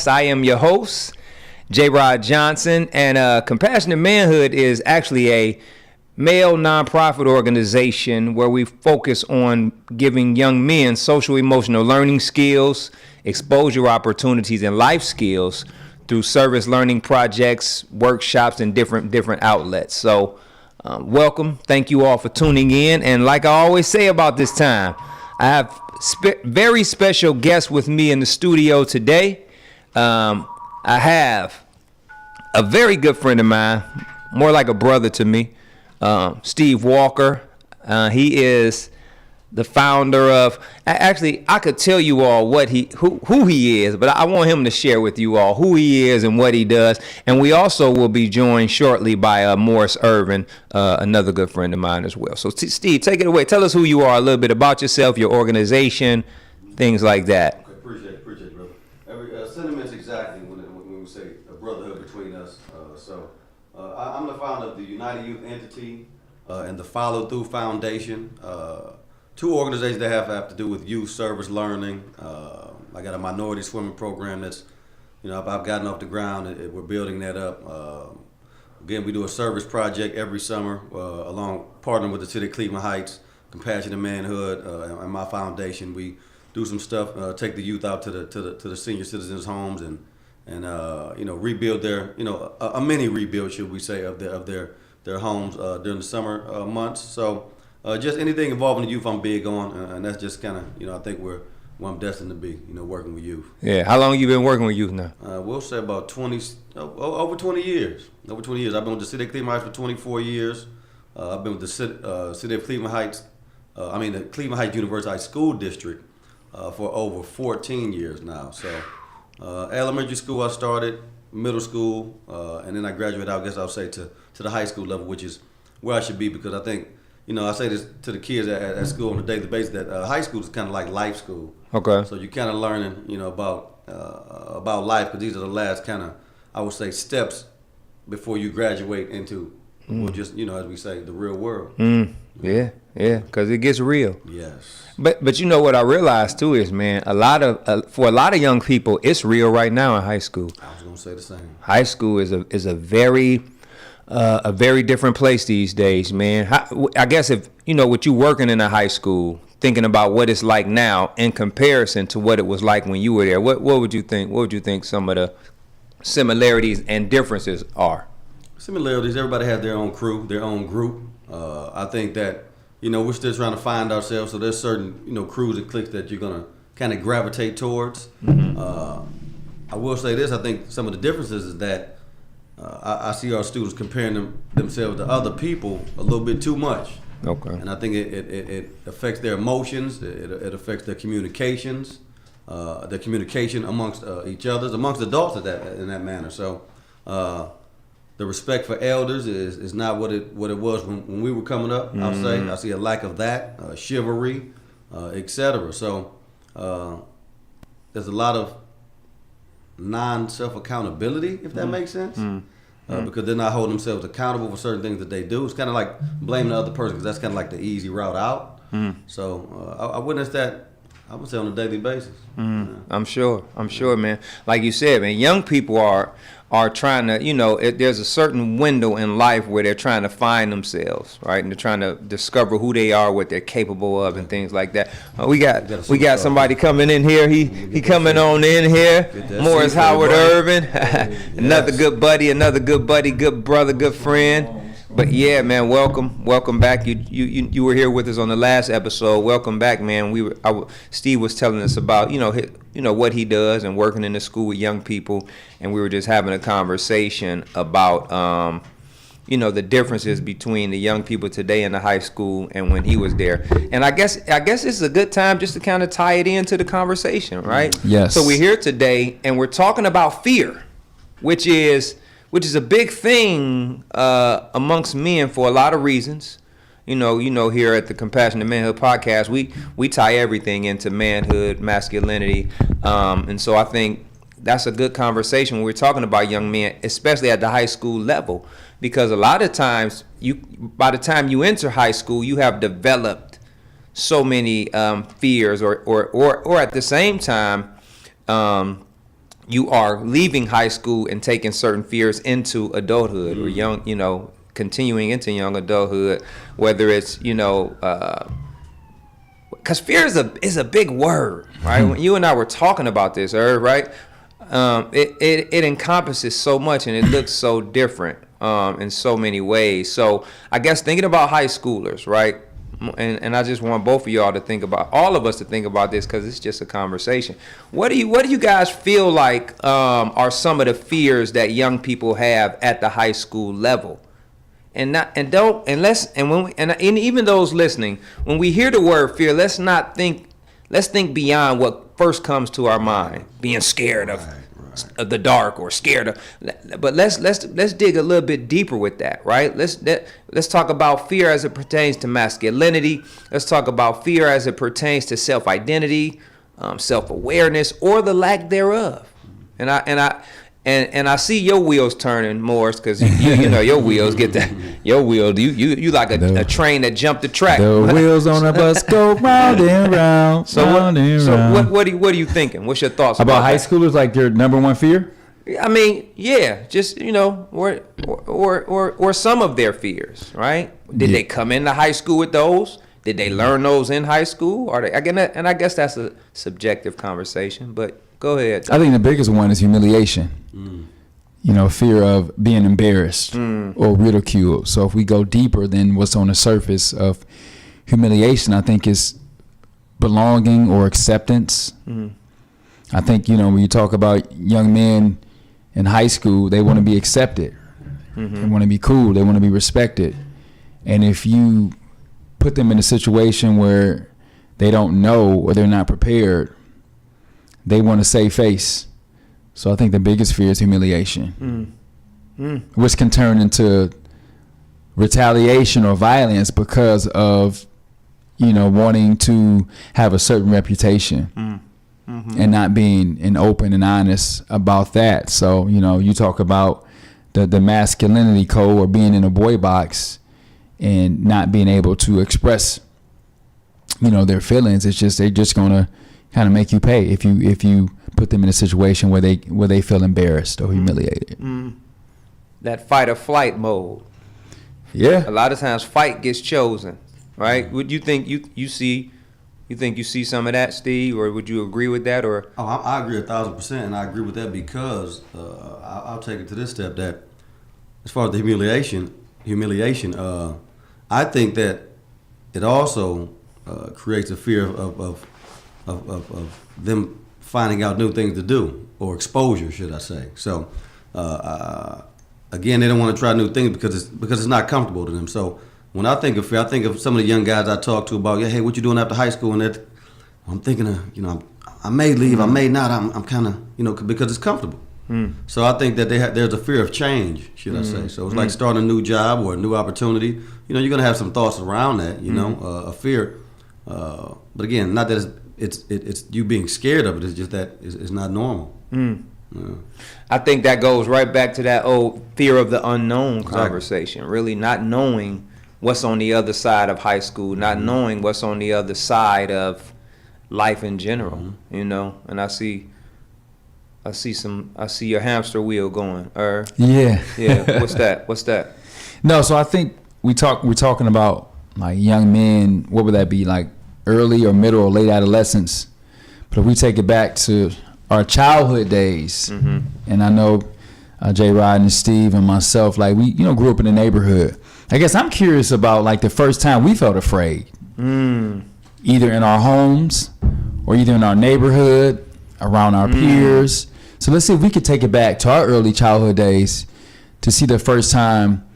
I am your host, J. Rod Johnson, and Compassionate Manhood is actually a male nonprofit organization where we focus on giving young men social emotional learning skills, exposure opportunities, and life skills through service learning projects, workshops, and different outlets. So welcome. Thank you all for tuning in. And like I always say about this time, I have very special guests with me in the studio today. I have a very good friend of mine, more like a brother to me, Steve Walker. He is the founder of, actually I could tell you all who he is, but I want him to share with you all who he is and what he does. And we also will be joined shortly by Morris Irvin, another good friend of mine as well. So Steve, take it away. Tell us who you are, a little bit about yourself, your organization, things like that. Okay, appreciate it, brother. Every sentiments exactly when we say a brotherhood between us. I'm the founder of the United Youth Entity and the Follow Through Foundation. Two organizations that have to do with youth service learning. I got a minority swimming program that's, I've gotten off the ground. We're building that up. Again, we do a service project every summer, partnering with the City of Cleveland Heights, Compassionate Manhood, and my foundation. We do some stuff, take the youth out to the senior citizens' homes and rebuild their, a mini rebuild, should we say, of their homes during the summer months. So. Just anything involving the youth I'm big on, and that's just kind of, I think where I'm destined to be, working with youth. Yeah, how long you been working with youth now? We'll say about over 20 years. Over 20 years. I've been with the City of Cleveland Heights for 24 years. I've been with the City of Cleveland Heights, the Cleveland Heights University High School District for over 14 years now. So elementary school I started, middle school, and then I graduated, I guess I'll say, to the high school level, which is where I should be, because I think, I say this to the kids at school on a daily basis, that high school is kind of like life school. Okay. So you're kind of learning, about life, because these are the last kind of, I would say, steps before you graduate into, well, just, as we say, the real world. Yeah, because it gets real. Yes. But what I realized too is, man, for a lot of young people, it's real right now in high school. I was gonna say the same. High school is a very different place these days, man. I guess if, with you working in a high school, thinking about what it's like now in comparison to what it was like when you were there, what would you think? What would you think some of the similarities and differences are? Similarities, everybody has their own crew, their own group. I think that, we're still trying to find ourselves, so there's certain, crews and cliques that you're going to kind of gravitate towards. I will say this, I think some of the differences is that I see our students comparing themselves to other people a little bit too much. Okay. And I think it affects their emotions, it affects their communication amongst each other, amongst adults in that manner. So the respect for elders is not what it was when we were coming up. I'll say I see a lack of that, chivalry, etc. So there's a lot of non-self accountability, if that makes sense, because they're not holding themselves accountable for certain things that they do. It's kind of like blaming the other person, because that's kind of like the easy route out. So I witness that, I would say, on a daily basis. I'm sure, man. Like you said, man, young people are trying to, there's a certain window in life where they're trying to find themselves, right? And they're trying to discover who they are, what they're capable of, and things like that. We got somebody coming in here. He coming on in here. Morris Howard Irvin, another good buddy, good brother, good friend. But yeah, man, welcome back. You were here with us on the last episode. Welcome back, man. Steve was telling us about what he does and working in the school with young people, and we were just having a conversation about the differences between the young people today in the high school and when he was there. And I guess this is a good time just to kind of tie it into the conversation, right? Yes. So we're here today and we're talking about fear, which is a big thing amongst men for a lot of reasons. Here at the Compassionate Manhood podcast, we tie everything into manhood, masculinity, and so I think that's a good conversation when we're talking about young men, especially at the high school level, because a lot of times by the time you enter high school, you have developed so many fears, or at the same time, you are leaving high school and taking certain fears into adulthood or young, continuing into young adulthood, whether it's, because fear is a big word, right? When you and I were talking about this, right? It encompasses so much and it looks so different in so many ways. So I guess thinking about high schoolers, right? And I just want both of y'all to think about, all of us to think about this, because it's just a conversation. What do you guys feel like are some of the fears that young people have at the high school level? And even those listening, when we hear the word fear, let's think beyond what first comes to our mind, being scared of the dark or scared of. But let's dig a little bit deeper with that, right? Let's talk about fear as it pertains to masculinity. Let's talk about fear as it pertains to self-identity, self-awareness, or the lack thereof. And I see your wheels turning, Morris, because you know your wheels get that. Your wheel, you like a train that jumped the track. The wheels on a bus go round and round. What are you thinking? What's your thoughts about high schoolers? Like their number one fear? I mean, yeah, just or some of their fears, right? Did they come into high school with those? Did they learn those in high school? And I guess that's a subjective conversation, but. Go ahead. I think the biggest one is humiliation. Fear of being embarrassed or ridiculed. So if we go deeper than what's on the surface of humiliation, I think is belonging or acceptance. I think, when you talk about young men in high school, they want to be accepted. They want to be cool. They want to be respected. And if you put them in a situation where they don't know or they're not prepared, they want to save face. So I think the biggest fear is humiliation, which can turn into retaliation or violence because of, wanting to have a certain reputation and not being open and honest about that. So, you talk about the masculinity code or being in a boy box and not being able to express, their feelings. It's just, they're just going to kind of make you pay if you put them in a situation where they feel embarrassed or humiliated. That fight or flight mode. Yeah. A lot of times fight gets chosen, right? Would you think you see some of that, Steve, or would you agree with that? Or I agree 1,000%, and I agree with that because I'll take it to this step that as far as the humiliation, I think that it also creates a fear of them finding out new things to do, or exposure, should I say. So, again, they don't want to try new things because it's not comfortable to them. So when I think of fear, I think of some of the young guys I talk to about, hey, what you doing after high school? And I'm thinking of, I may leave, I may not. I'm kind of, because it's comfortable. So I think that there's a fear of change, should I say. So it's like starting a new job or a new opportunity. You're going to have some thoughts around that, a fear. But again, not that it's you being scared of it. It's just that it's not normal. I think that goes right back to that old fear of the unknown conversation. Really not knowing what's on the other side of high school, not knowing what's on the other side of life in general. And I see your hamster wheel going. Yeah. What's that? No, so I think we're talking about like young men. What would that be, like early or middle or late adolescence? But if we take it back to our childhood days, and I know J. Rod and Steve and myself, like we grew up in the neighborhood. I guess I'm curious about like the first time we felt afraid, either in our homes or either in our neighborhood, around our peers. So let's see if we could take it back to our early childhood days to see the first time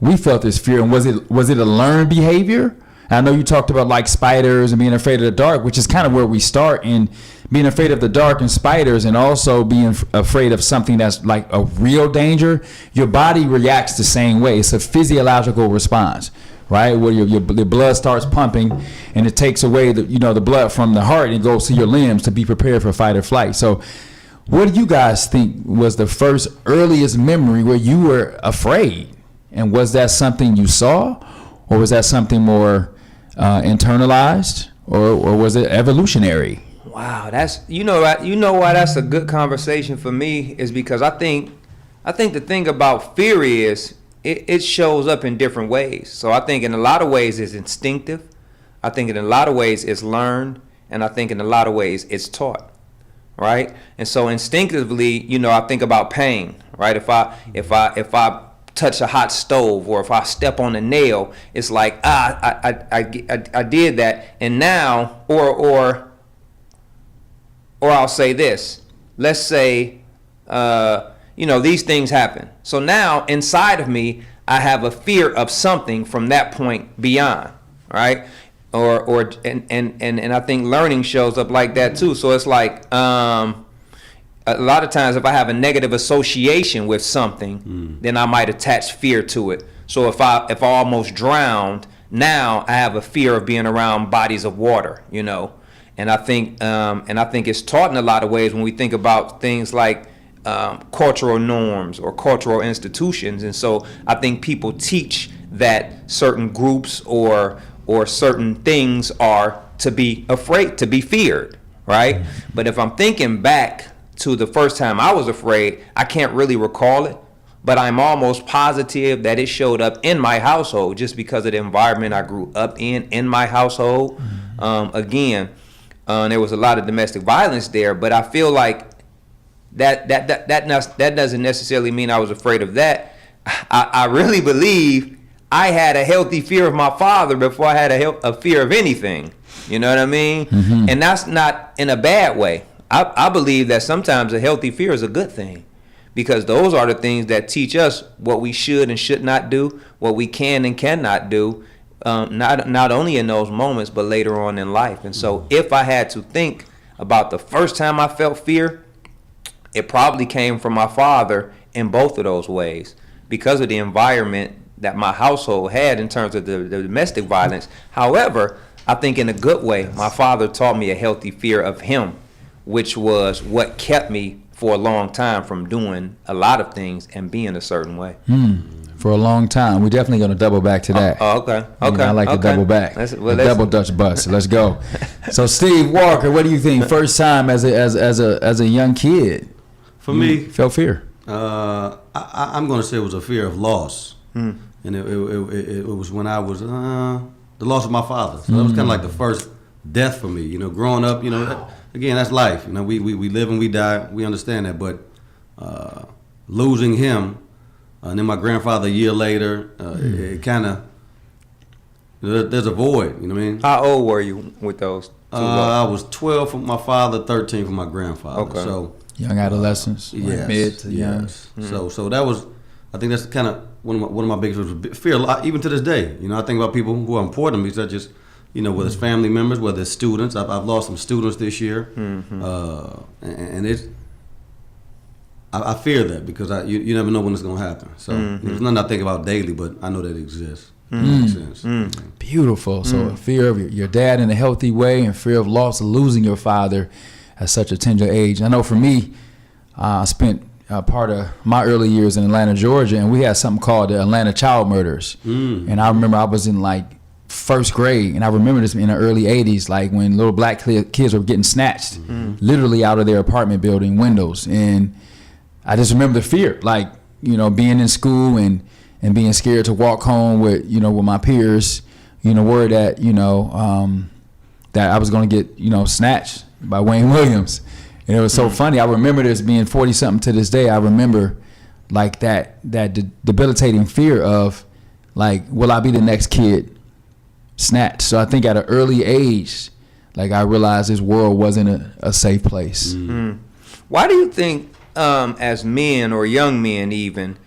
we felt this fear. And was it a learned behavior? I know you talked about like spiders and being afraid of the dark, which is kind of where we start, in being afraid of the dark and spiders, and also being afraid of something that's like a real danger. Your body reacts the same way. It's a physiological response, right? Where your blood starts pumping, and it takes away the blood from the heart and it goes to your limbs to be prepared for fight or flight. So what do you guys think was the first earliest memory where you were afraid? And was that something you saw, or was that something more internalized, or was it evolutionary? Wow, that's why that's a good conversation for me is because I think the thing about fear is it shows up in different ways. So I think in a lot of ways it's instinctive. I think in a lot of ways it's learned, and I think in a lot of ways it's taught. Right? And so instinctively, I think about pain, right? If I touch a hot stove, or if I step on a nail, it's like I did that, and now or I'll say this. Let's say these things happen. So now inside of me, I have a fear of something from that point beyond, right? And I think learning shows up like that too. So it's like a lot of times if I have a negative association with something, then I might attach fear to it. So if I almost drowned, now I have a fear of being around bodies of water, And I think it's taught in a lot of ways when we think about things like cultural norms or cultural institutions. And so I think people teach that certain groups or certain things are to be afraid, to be feared, right? But if I'm thinking back to the first time I was afraid, I can't really recall it, but I'm almost positive that it showed up in my household just because of the environment I grew up in my household. Again, there was a lot of domestic violence there, but I feel like that doesn't necessarily mean I was afraid of that. I really believe I had a healthy fear of my father before I had a fear of anything. You know what I mean? Mm-hmm. And that's not in a bad way. I believe that sometimes a healthy fear is a good thing, because those are the things that teach us what we should and should not do, what we can and cannot do, not only in those moments, but later on in life. And so if I had to think about the first time I felt fear, it probably came from my father in both of those ways, because of the environment that my household had in terms of the domestic violence. However, I think in a good way, my father taught me a healthy fear of him, which was what kept me for a long time from doing a lot of things and being a certain way. For a long time. We're definitely going to double back to that. Okay. I like to double back. Double Dutch bus. Let's go. So Steve Walker, what do you think? First time as a young kid, for me, felt fear? I'm going to say it was a fear of loss. And it was when I was the loss of my father. So that was kind of like the first death for me. Growing up, again, that's life. We live and we die. We understand that. But losing him, and then my grandfather a year later, it kind of, there's a void. You know what I mean? How old were you with those two? I was 12 for my father, 13 for my grandfather. Okay. So young adolescents, yes, mid to young. So that was, I think that's kind of one of my biggest fear, even to this day. I think about people who are important to me, such as, whether it's family members, whether it's students. I've lost some students this year, and it's, I fear that because you never know when it's going to happen. So there's nothing I think about daily, but I know that it exists. Makes sense. Beautiful. So a fear of your dad in a healthy way, and fear of loss of losing your father at such a tender age. I know for me, I spent part of my early years in Atlanta, Georgia, and we had something called the Atlanta Child Murders. And I remember I was in like first grade, and I remember this in the early 80s, like when little black kids were getting snatched literally out of their apartment building windows. And I just remember the fear, like, being in school and being scared to walk home with my peers, worried that, that I was going to get, snatched by Wayne Williams. And it was so funny. I remember this being 40-something to this day. I remember like that debilitating fear of like, will I be the next kid snatched? So I think at an early age, like I realized this world wasn't a safe place. Why do you think as men or young men even,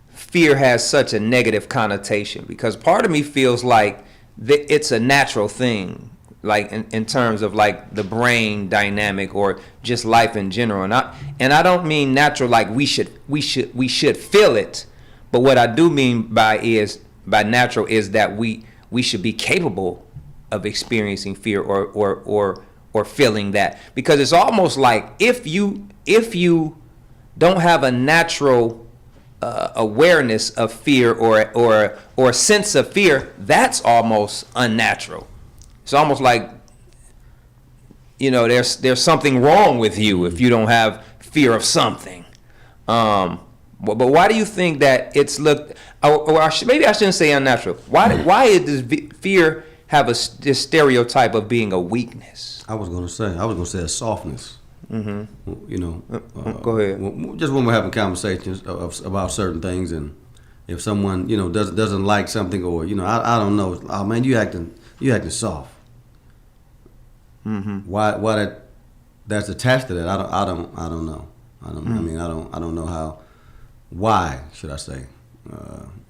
fear has such a negative connotation? Because part of me feels like it's a natural thing, like in terms of like the brain dynamic or just life in general. And I don't mean natural like we should feel it, but what I do mean by natural is that we should be capable of experiencing fear or feeling that, because it's almost like if you don't have a natural awareness of fear or sense of fear, that's almost unnatural. It's almost like, there's something wrong with you if you don't have fear of something. But why do you think that it's looked? Or maybe I shouldn't say unnatural. Why does fear have this stereotype of being a weakness? I was gonna say a softness. Go ahead. Just when we're having conversations about certain things, and if someone doesn't like something, or I don't know, oh man, you acting soft. Why that's attached to that? I don't know. I don't know how. Why should I say?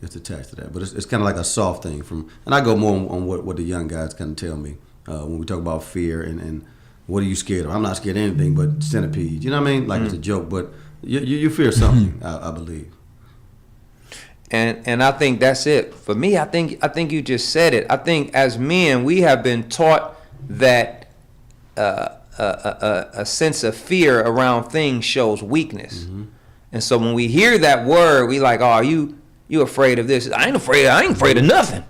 It's attached to that, but it's kind of like a soft thing. And I go more on what the young guys kind of tell me when we talk about fear and what are you scared of? I'm not scared of anything but centipedes. You know what I mean? Like it's a joke, but you fear something. I believe. And I think that's it for me. I think you just said it. I think as men we have been taught that a sense of fear around things shows weakness. And so when we hear that word, we like, oh, you afraid of this? I ain't afraid of nothing,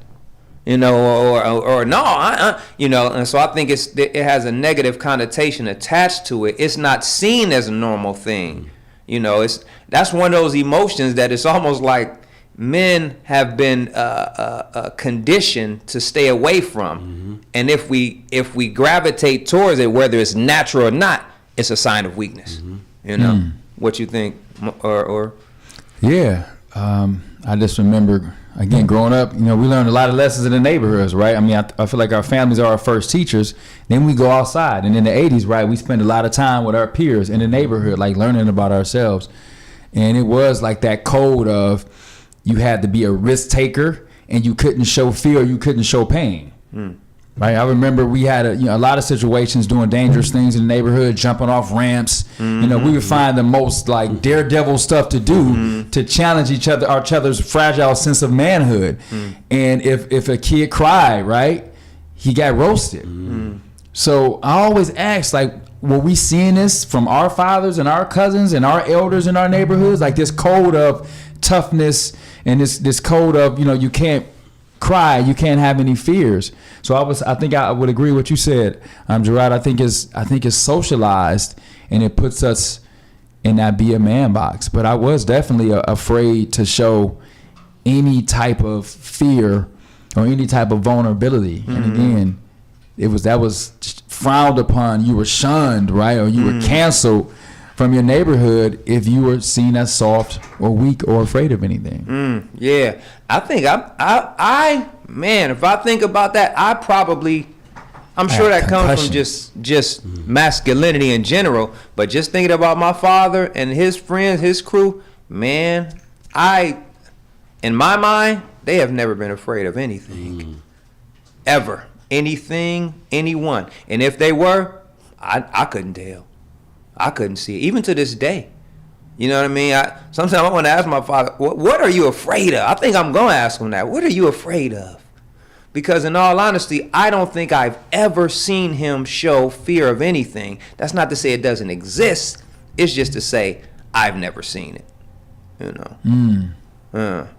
or no, And so I think it has a negative connotation attached to it. It's not seen as a normal thing, that's one of those emotions that it's almost like men have been conditioned to stay away from, and if we gravitate towards it, whether it's natural or not, it's a sign of weakness. What you think? Or yeah, I just remember again growing up. We learned a lot of lessons in the neighborhoods, right? I mean, I feel like our families are our first teachers. Then we go outside, and in the '80s, right, we spend a lot of time with our peers in the neighborhood, like learning about ourselves. And it was like that code of you had to be a risk taker, and you couldn't show fear, you couldn't show pain. Right, I remember we had a lot of situations doing dangerous things in the neighborhood, jumping off ramps. We would find the most like daredevil stuff to do to challenge each other's fragile sense of manhood. And if a kid cried, right, he got roasted. So I always ask, like, were we seeing this from our fathers and our cousins and our elders in our neighborhoods, like this code of toughness and this code of you can't cry, you can't have any fears. So I think I would agree with what you said, Gerard. I think it's socialized, and it puts us in that be a man box. But I was definitely afraid to show any type of fear or any type of vulnerability. And again, that was frowned upon. You were shunned, right, or you were canceled from your neighborhood if you were seen as soft or weak or afraid of anything. Yeah, I think man, if I think about that, I'm sure that comes from just masculinity in general. But just thinking about my father and his friends, his crew, man, in my mind, they have never been afraid of anything, ever, anything, anyone. And if they were, I couldn't tell. I couldn't see it, even to this day. You know what I mean? Sometimes I want to ask my father, what are you afraid of? I think I'm going to ask him that. What are you afraid of? Because in all honesty, I don't think I've ever seen him show fear of anything. That's not to say it doesn't exist. It's just to say I've never seen it. I'm going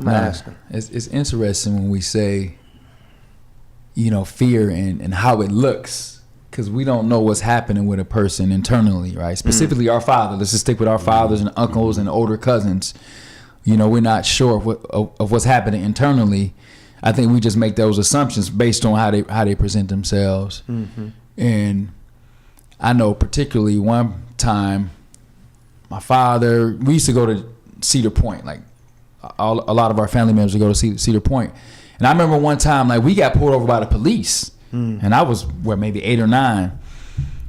to ask him. It's interesting when we say, fear and how it looks. Because we don't know what's happening with a person internally, right? Specifically our father. Let's just stick with our fathers and uncles and older cousins. We're not sure of what's happening internally. I think we just make those assumptions based on how they present themselves. And I know particularly one time, my father, we used to go to Cedar Point. Like a lot of our family members would go to Cedar Point. And I remember one time, like, we got pulled over by the police. And I was maybe 8 or 9,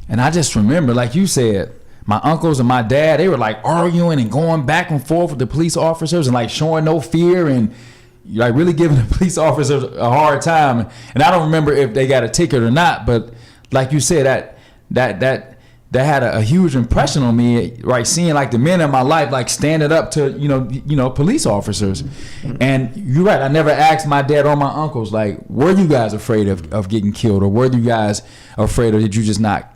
and I just remember, like you said, my uncles and my dad, they were like arguing and going back and forth with the police officers and like showing no fear and like really giving the police officers a hard time. And I don't remember if they got a ticket or not, but like you said, that had a huge impression on me, right? Seeing like the men in my life like standing up to police officers. And you're right, I never asked my dad or my uncles, like, were you guys afraid of getting killed, or were you guys afraid, or did you just not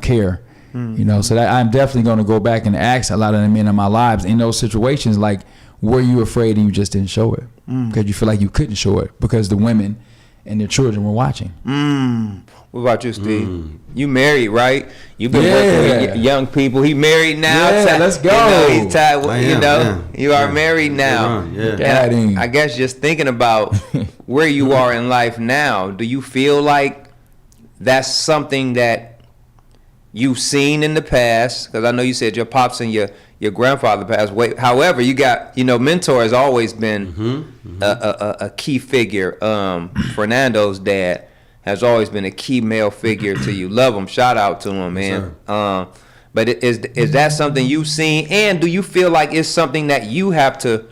care? So that I'm definitely going to go back and ask a lot of the men in my lives in those situations, like, were you afraid and you just didn't show it because you feel like you couldn't show it because the women and their children were watching. What about you, Steve? You married, right? You've been working with young people. He married now. Yeah, let's go. You know, he's tied. You are married now. Yeah. And I guess just thinking about where you are in life now, do you feel like that's something that you've seen in the past? Because I know you said your pops and your grandfather passed away. However, you got, mentor has always been a key figure. Fernando's dad has always been a key male figure to you. Love him. Shout out to him, man. But is that something you've seen? And do you feel like it's something that you have to,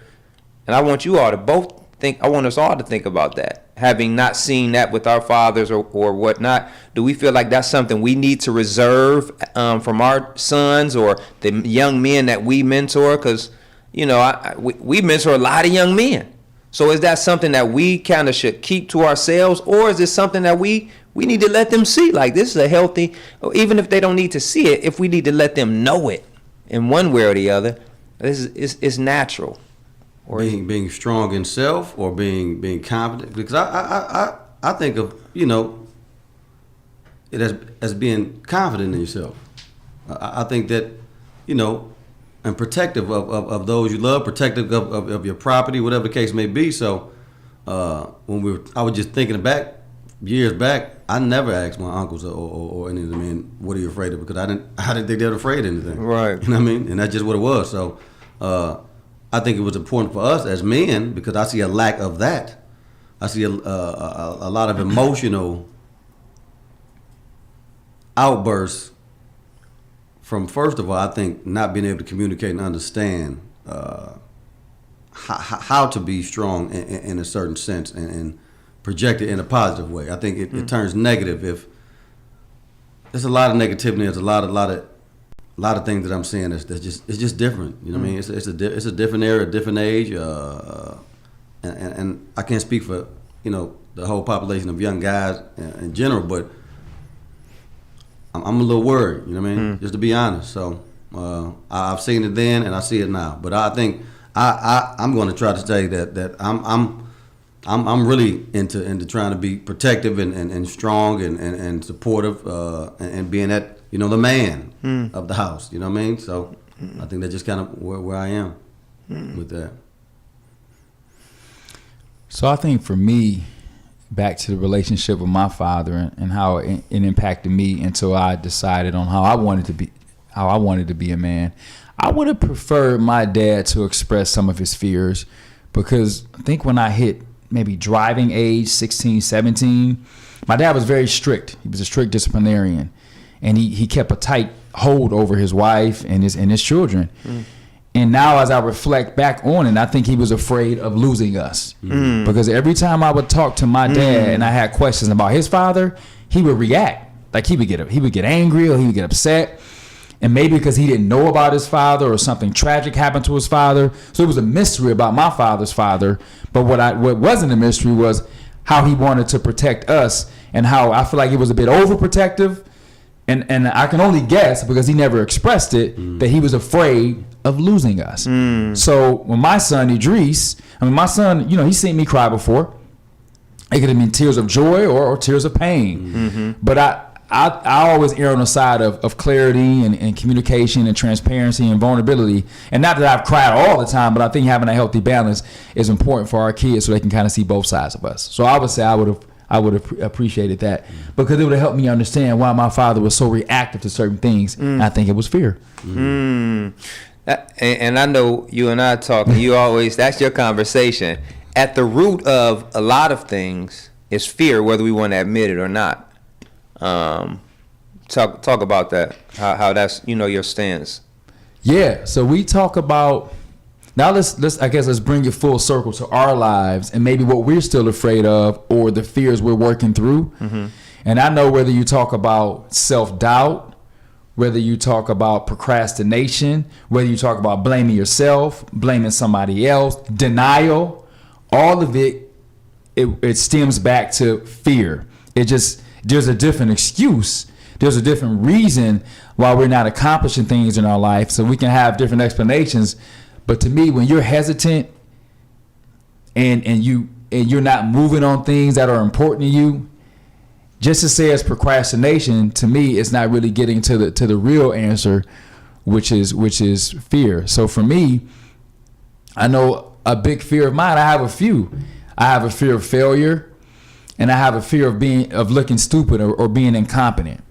and I want you all to both think, I want us all to think about that. Having not seen that with our fathers or whatnot, do we feel like that's something we need to reserve from our sons or the young men that we mentor? Because, we mentor a lot of young men. So is that something that we kind of should keep to ourselves, or is it something that we need to let them see? Like, this is a healthy, even if they don't need to see it, if we need to let them know it in one way or the other, this is natural. Or being strong in self, or being confident. Because I think of it as being confident in yourself. I think that and protective of those you love, protective of your property, whatever the case may be. So when I was just thinking back, years back, I never asked my uncles or any of the men, what are you afraid of? Because I didn't think they were afraid of anything. Right. You know what I mean? And that's just what it was. So I think it was important for us as men, because I see a lack of that. I see a lot of emotional outbursts from, first of all, I think not being able to communicate and understand how to be strong in a certain sense and project it in a positive way. I think it turns negative if there's a lot of negativity. There's a lot of things that I'm seeing that's just different. You know what I mean? It's a different era, a different age, and I can't speak for the whole population of young guys in general, but I'm a little worried, you know what I mean? Just to be honest. So I've seen it then, and I see it now. But I think I'm going to try to say that I'm really into trying to be protective and strong and supportive and being that the man of the house. You know what I mean? So I think that's just kind of where I am with that. So I think for me, back to the relationship with my father and how it impacted me until I decided on how I wanted to be a man. I would have preferred my dad to express some of his fears, because I think when I hit maybe driving age, 16, 17, my dad was very strict. He was a strict disciplinarian, and he kept a tight hold over his wife and his children. And now as I reflect back on it, I think he was afraid of losing us. Because every time I would talk to my dad and I had questions about his father, he would react. Like he would get angry, or he would get upset. And maybe because he didn't know about his father, or something tragic happened to his father. So it was a mystery about my father's father. But what wasn't a mystery was how he wanted to protect us, and how I feel like he was a bit overprotective. And I can only guess, because he never expressed it, that he was afraid of losing us. So when my son Idris, he's seen me cry before. It could have been tears of joy or tears of pain. But I always err on the side of clarity and communication and transparency and vulnerability. And not that I've cried all the time, but I think having a healthy balance is important for our kids, so they can kind of see both sides of us. So I would say I would have appreciated that, because it would have helped me understand why my father was so reactive to certain things. I think it was fear. And I know you and I talking, you always, that's your conversation. At the root of a lot of things is fear, whether we want to admit it or not. Talk about that, how that's, your stance. Yeah, so we talk about, now let's bring it full circle to our lives and maybe what we're still afraid of, or the fears we're working through. And I know whether you talk about self-doubt, whether you talk about procrastination, whether you talk about blaming yourself, blaming somebody else, denial, all of it stems back to fear. There's a different excuse. There's a different reason why we're not accomplishing things in our life. So we can have different explanations. But to me, when you're hesitant and you you're not moving on things that are important to you, just to say it's procrastination, to me, it's not really getting to the real answer, which is fear. So for me, I know a big fear of mine. I have a few. I have a fear of failure, and I have a fear of looking stupid or being incompetent.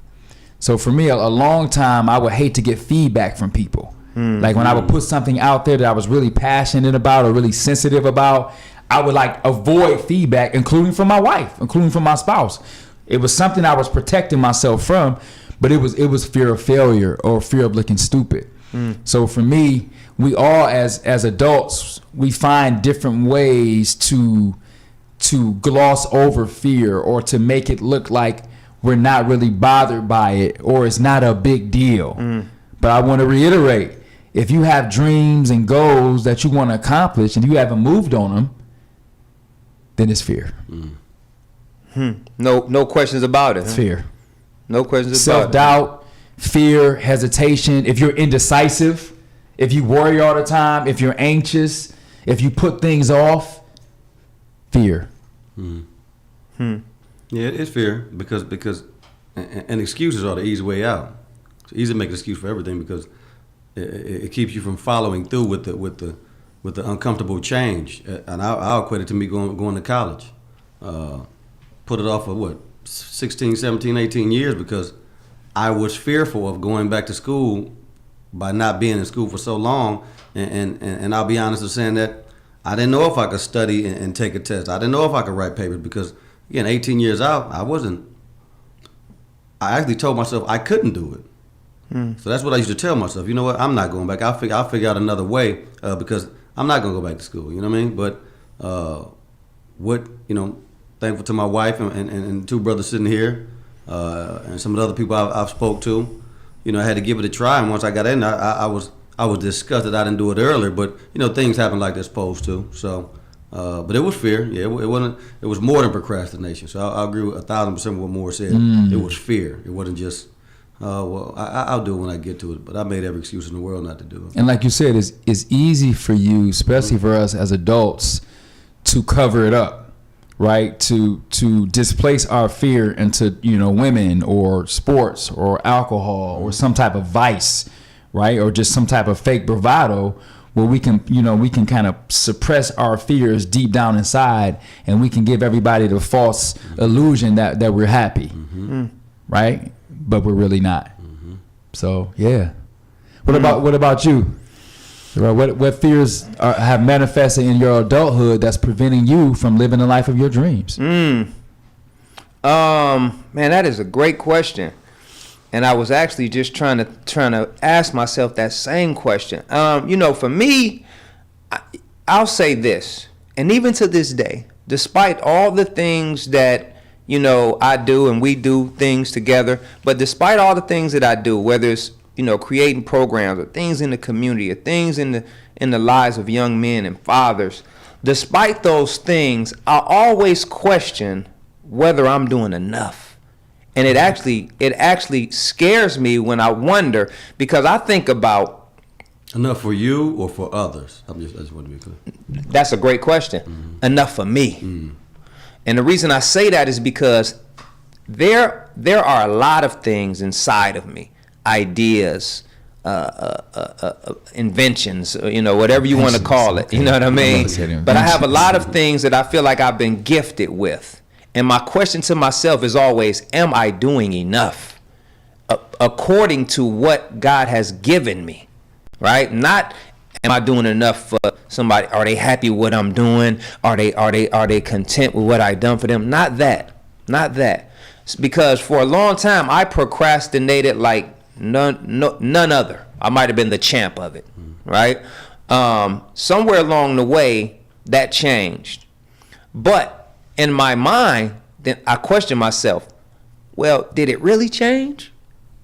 So for me, a long time, I would hate to get feedback from people. Like when I would put something out there that I was really passionate about or really sensitive about, I would like avoid feedback, including from my wife, including from my spouse. It was something I was protecting myself from, but it was fear of failure or fear of looking stupid. So for me, we all as adults, we find different ways to gloss over fear or to make it look like we're not really bothered by it or it's not a big deal. But I want to reiterate, if you have dreams and goals that you want to accomplish and you haven't moved on them, then it's fear. No questions about it. It's fear. No questions about it. Self-doubt, fear, hesitation. If you're indecisive, if you worry all the time, if you're anxious, if you put things off, fear. Yeah, it's fear because and excuses are the easy way out. It's easy to make an excuse for everything because it keeps you from following through with the uncomfortable change. And I'll equate it to me going to college. Put it off for 16, 17, 18 years because I was fearful of going back to school by not being in school for so long. And I'll be honest in saying that I didn't know if I could study and take a test. I didn't know if I could write papers because, again, 18 years out, I actually told myself I couldn't do it. So that's what I used to tell myself. You know what? I'm not going back. I'll figure out another way because I'm not going to go back to school. You know what I mean? But thankful to my wife and two brothers sitting here and some of the other people I've spoke to. I had to give it a try. And once I got in, I was disgusted I didn't do it earlier. But things happen like they're supposed to. So, but it was fear. Yeah, it wasn't. It was more than procrastination. So I agree with 1,000% with what Moore said. It was fear. It wasn't just. I'll do it when I get to it. But I made every excuse in the world not to do it. And like you said, it's easy for you, especially for us as adults, to cover it up, right? To displace our fear into women or sports or alcohol or some type of vice, right? Or just some type of fake bravado where we can kind of suppress our fears deep down inside, and we can give everybody the false illusion that we're happy, right? But we're really not. So yeah. What about you? What fears have manifested in your adulthood that's preventing you from living the life of your dreams? Man, that is a great question, and I was actually just trying to ask myself that same question. For me, I'll say this, and even to this day, despite all the things that I do and we do things together, but despite all the things that I do, whether it's creating programs or things in the community or things in the lives of young men and fathers, despite those things, I always question whether I'm doing enough. And it actually scares me when I wonder, because I think about enough for you or for others. I just want to be clear. That's a great question. Enough for me. And the reason I say that is because there are a lot of things inside of me, ideas, inventions, whatever you want to call it. You know what I mean? But I have a lot of things that I feel like I've been gifted with. And my question to myself is always, am I doing enough according to what God has given me? Right? Not, am I doing enough for somebody? Are they happy with what I'm doing? Are they content with what I've done for them? Not that. Because for a long time I procrastinated like none other. I might have been the champ of it, right? Somewhere along the way that changed. But in my mind, then I question myself, well, did it really change?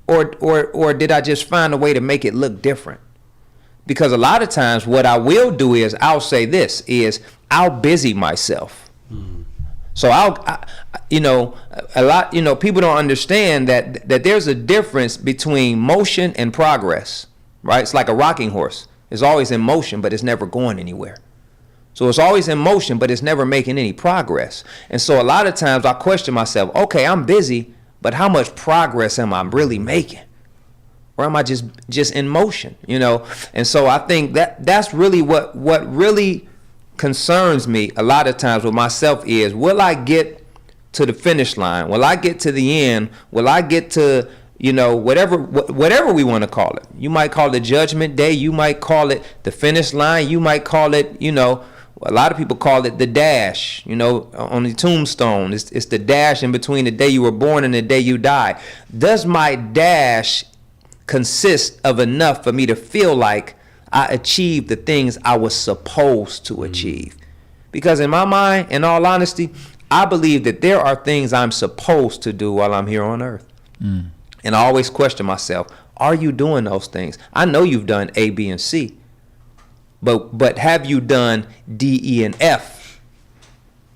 Or did I just find a way to make it look different? Because a lot of times what I will do is I'll say this is I'll busy myself. So people don't understand that there's a difference between motion and progress, right? It's like a rocking horse. It's always in motion, but it's never going anywhere. So it's always in motion, but it's never making any progress. And so a lot of times I question myself, okay, I'm busy, but how much progress am I really making? Or am I just in motion, you know? And so I think that's really what really concerns me a lot of times with myself is, will I get to the finish line? Will I get to the end? Will I get to, you know, whatever we want to call it? You might call it Judgment Day. You might call it the finish line. You might call it, you know, a lot of people call it the dash, you know, on the tombstone. It's the dash in between the day you were born and the day you die. Does my dash consist of enough for me to feel like I achieved the things I was supposed to achieve? Because in my mind, in all honesty, I believe that there are things I'm supposed to do while I'm here on earth. And I always question myself, are you doing those things? I know you've done A, B, and C, but have you done D, E, and F?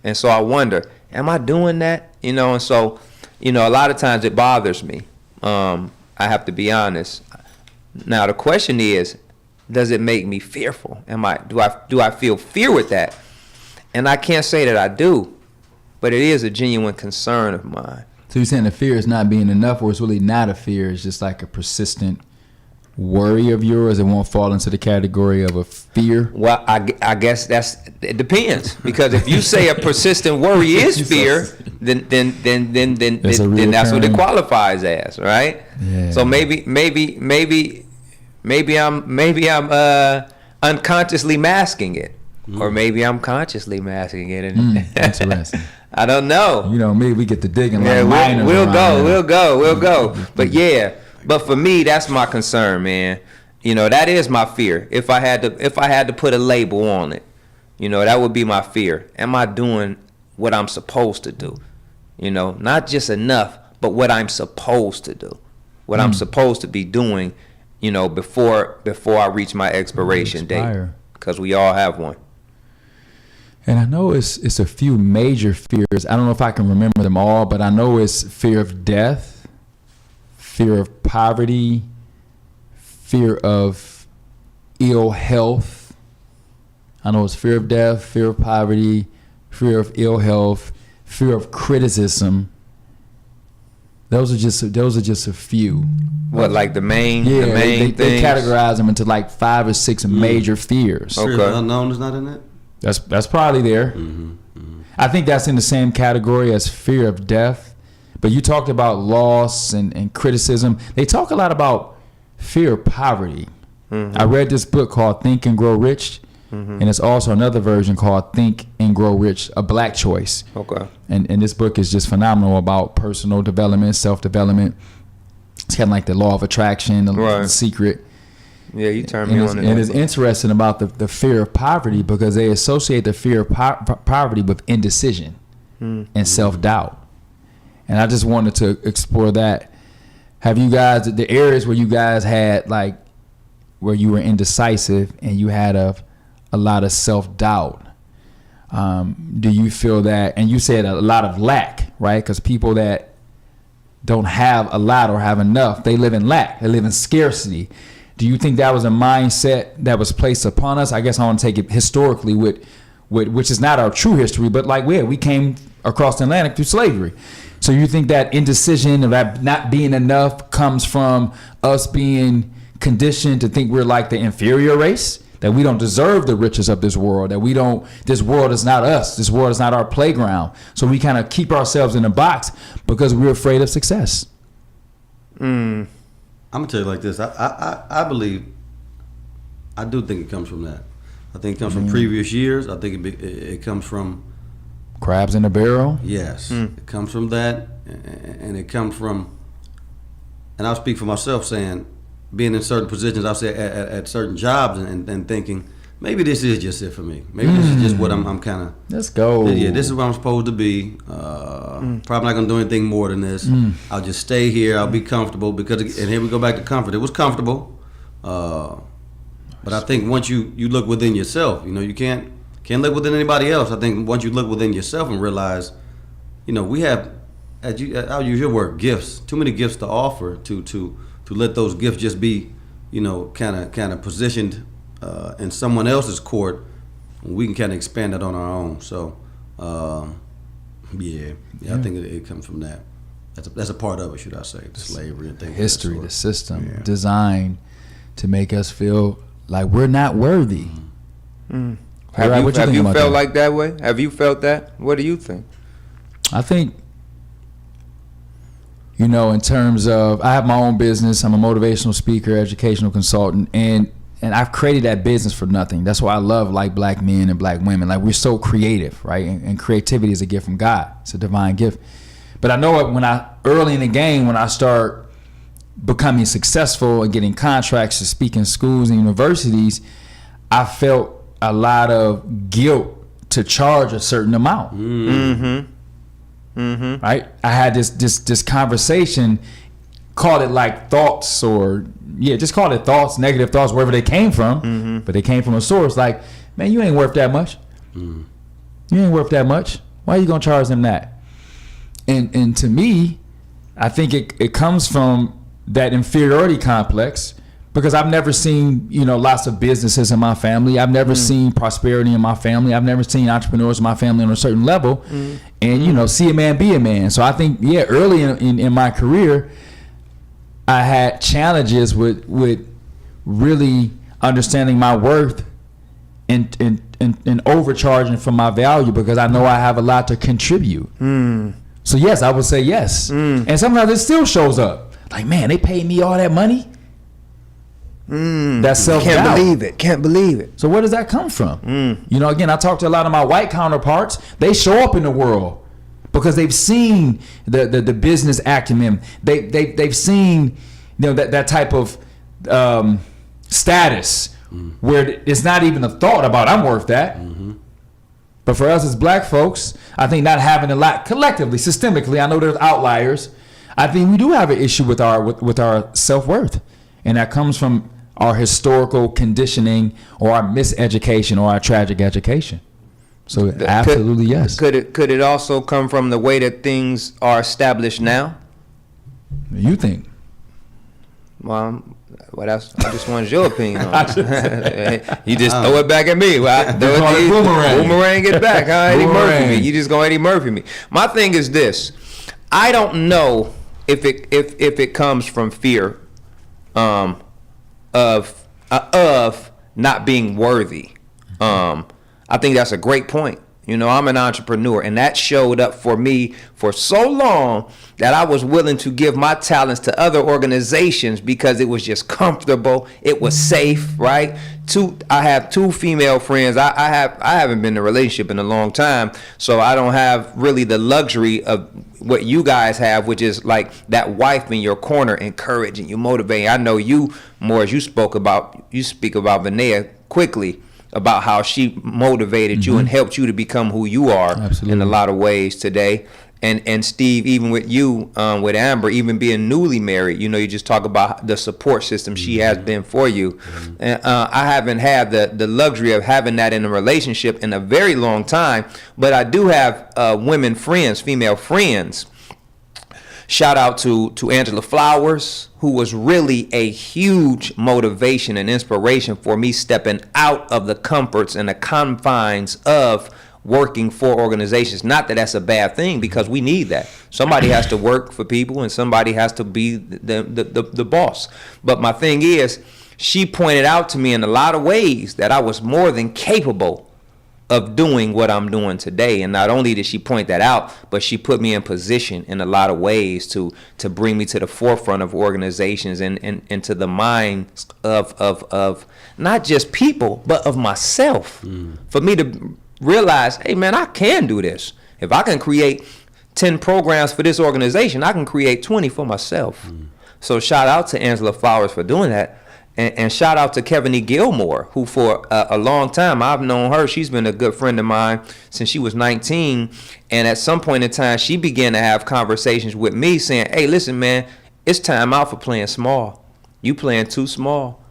And so I wonder, am I doing that? You know, and so, you know, a lot of times it bothers me. I have to be honest. Now the question is, does it make me fearful? Do I feel fear with that? And I can't say that I do, but it is a genuine concern of mine. So you're saying the fear is not being enough, or it's really not a fear, it's just like a persistent worry of yours? It won't fall into the category of a fear? Well, I guess it depends, because if you say a persistent worry is fear, then that's what it qualifies as, right? Yeah. So maybe I'm unconsciously masking it, or maybe I'm consciously masking it. Interesting. I don't know. You know, maybe we get to digging. Yeah, like we'll go. But yeah. But for me, that's my concern, man. You know, that is my fear. If I had to put a label on it, you know, that would be my fear. Am I doing what I'm supposed to do? You know, not just enough, but what I'm supposed to do. What I'm supposed to be doing, you know, before I reach my expiration date. Because we all have one. And I know it's a few major fears. I don't know if I can remember them all, but I know it's fear of death, fear of poverty, fear of ill health. I know it's fear of death, fear of poverty, fear of ill health, fear of criticism. Those are just a few. What, like the main? Yeah, the main they categorize them into like 5 or 6 major fears. Fear of the unknown is not in it? That's probably there. I think that's in the same category as fear of death. But you talked about loss and criticism. They talk a lot about fear of poverty. I read this book called Think and Grow Rich, and it's also another version called Think and Grow Rich, A Black Choice. Okay. And this book is just phenomenal about personal development, self-development. It's kind of like the law of attraction, the secret. Yeah, you turned me on to that. And it's interesting about the fear of poverty, because they associate the fear of poverty with indecision and self-doubt. And I just wanted to explore that. Have you guys, the areas where you guys had, like, where you were indecisive and you had a lot of self-doubt, do you feel that, and you said a lot of lack, right? Because people that don't have a lot or have enough, they live in lack, they live in scarcity. Do you think that was a mindset that was placed upon us? I guess I want to take it historically with which is not our true history, but like we came across the Atlantic through slavery. So you think that indecision of that not being enough comes from us being conditioned to think we're like the inferior race, that we don't deserve the riches of this world, that this world is not us, this world is not our playground. So we kind of keep ourselves in a box because we're afraid of success. I'm gonna tell you like this. I believe, I do think it comes from that. I think it comes from previous years. I think it comes from crabs in a barrel. Yes, it comes from that, and it comes from, and I'll speak for myself, saying, being in certain positions, I'll say at certain jobs, and thinking, maybe this is just it for me. Maybe this is just what I'm kind of. Let's go. Yeah, this is where I'm supposed to be. Probably not gonna do anything more than this. I'll just stay here. I'll be comfortable and here we go back to comfort. It was comfortable, but I think once you look within yourself, you know, you can't look within anybody else. I think once you look within yourself and realize, you know, we have, I'll use your word, gifts. Too many gifts to offer to let those gifts just be, you know, kind of positioned in someone else's court we can kind of expand it on our own. So, yeah, I think it comes from that. That's a part of it, should I say, the slavery and things. History, the system, designed to make us feel like we're not worthy. Have you felt like that way? Have you felt that? What do you think? I think, in terms of, I have my own business. I'm a motivational speaker, educational consultant, and I've created that business for nothing. That's why I love like black men and black women. Like, we're so creative, right? And creativity is a gift from God. It's a divine gift. But I know early in the game, when I start becoming successful and getting contracts to speak in schools and universities, I felt a lot of guilt to charge a certain amount. Right? I had this conversation, call it like thoughts, or just call it thoughts, negative thoughts, wherever they came from, but they came from a source. Like, man, you ain't worth that much. You ain't worth that much. Why are you gonna charge them that? And to me, I think it comes from that inferiority complex, because I've never seen, lots of businesses in my family. I've never seen prosperity in my family. I've never seen entrepreneurs in my family on a certain level. And, see a man, be a man. So I think, early in my career, I had challenges with really understanding my worth and overcharging for my value, because I know I have a lot to contribute. So yes, I would say yes. And sometimes it still shows up. Like, man, they paid me all that money. That's self-doubt. Can't believe it. So where does that come from? Again, I talk to a lot of my white counterparts. They show up in the world because they've seen the business acumen. They've seen that type of status where it's not even a thought about I'm worth that. But for us as black folks, I think not having a lot collectively, systemically, I know there's outliers. I think we do have an issue with our self-worth, and that comes from our historical conditioning, or our miseducation, or our tragic education. So absolutely yes. Could it also come from the way that things are established now? You think? Well, I just wanted your opinion on it. You just throw it back at me. Well, boomerang it back. Eddie Murphy me. You just gonna Eddie Murphy me. My thing is this: I don't know if it comes from fear of not being worthy. I think that's a great point. I'm an entrepreneur, and that showed up for me for so long that I was willing to give my talents to other organizations because it was just comfortable. It was safe, right? I have two female friends. I haven't been in a relationship in a long time, so I don't have really the luxury of what you guys have, which is like that wife in your corner, encouraging you, motivating. I know you more, as you speak about Vinaya quickly, about how she motivated you and helped you to become who you are. Absolutely. In a lot of ways today. And Steve, even with you, with Amber, even being newly married, you just talk about the support system she has been for you. And I haven't had the luxury of having that in a relationship in a very long time, but I do have women friends, female friends. Shout out to Angela Flowers, who was really a huge motivation and inspiration for me stepping out of the comforts and the confines of working for organizations. Not that that's a bad thing, because we need that. Somebody has to work for people, and somebody has to be the boss. But my thing is, she pointed out to me in a lot of ways that I was more than capable of doing what I'm doing today. And not only did she point that out, but she put me in position in a lot of ways to bring me to the forefront of organizations and to the minds of not just people, but of myself. For me to realize, hey man, I can do this. If I can create 10 programs for this organization, I can create 20 for myself. So shout out to Angela Flowers for doing that. And shout out to Kevin E. Gilmore, who for a long time, I've known her. She's been a good friend of mine since she was 19. And at some point in time, she began to have conversations with me saying, hey, listen, man, it's time out for playing small. You playing too small.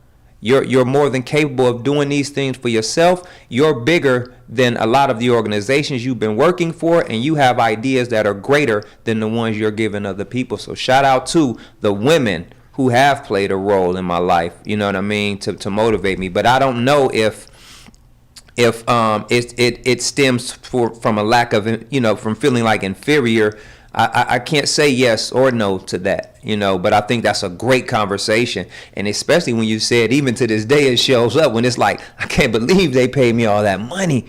You're more than capable of doing these things for yourself. You're bigger than a lot of the organizations you've been working for, and you have ideas that are greater than the ones you're giving other people. So shout out to the women who have played a role in my life, you know what I mean, to motivate me. But I don't know if if it stems from a lack of, from feeling like inferior, I can't say yes or no to that, but I think that's a great conversation. And especially when you said, even to this day, it shows up when it's like, I can't believe they paid me all that money.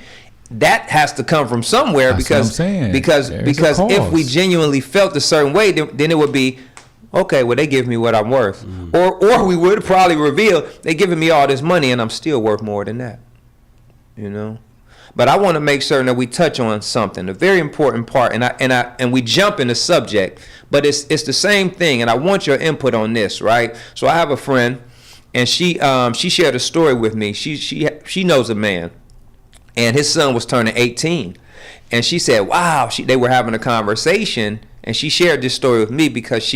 That has to come from somewhere. That's because what I'm saying. because if we genuinely felt a certain way, then it would be, okay, well, they give me what I'm worth. Or we would probably reveal they giving me all this money and I'm still worth more than that. But I want to make certain that we touch on something, a very important part, and we jump in the subject, but it's the same thing, and I want your input on this, right? So I have a friend, and she shared a story with me. She knows a man, and his son was turning 18, and she said, wow, they were having a conversation, and she shared this story with me because